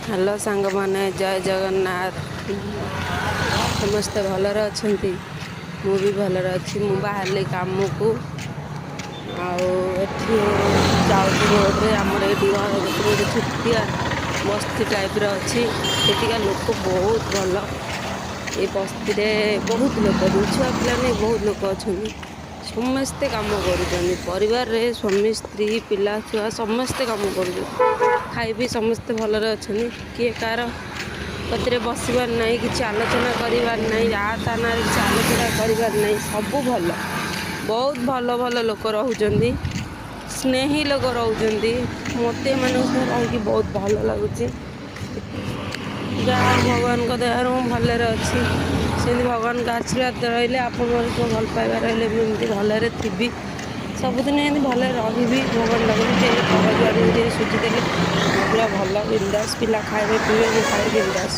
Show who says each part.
Speaker 1: Hello सांग माने जय जगन्नाथ समस्ते भलरे अच्छी मु भी भलरे अच्छी मु बाहर काम को जाऊँ रोड्रे आमर ये गोटे छुटिया बस्ती टाइप अच्छी सेठिका लोक बहुत भल ये बस्ती बहुत लोक छुआ पिला नहीं बहुत लोक अच्छा समस्ते कम कर स्वामी स्त्री पिला छुआ समस्ते कम कर खाई भी समस्ते भलरे अच्छा किए कार कतरे बसबार ना कि आलोचना करार ना ता ना कि आलोचना करार ना सब भल बहुत भल भल लोक रोचे स्नेही लोक रोचे मत मान रही बहुत भल लगुच जहाँ भगवान दयार भलरे अच्छी से भगवान का आशीर्वाद रही आप भल पाइबा रही मुझे भलरे थी सबुदिन एमती भल रही भगवान लगे घर दुआर सुझीदे पूरा भल बिंदास पिला खाए पीए खाए बिंदास।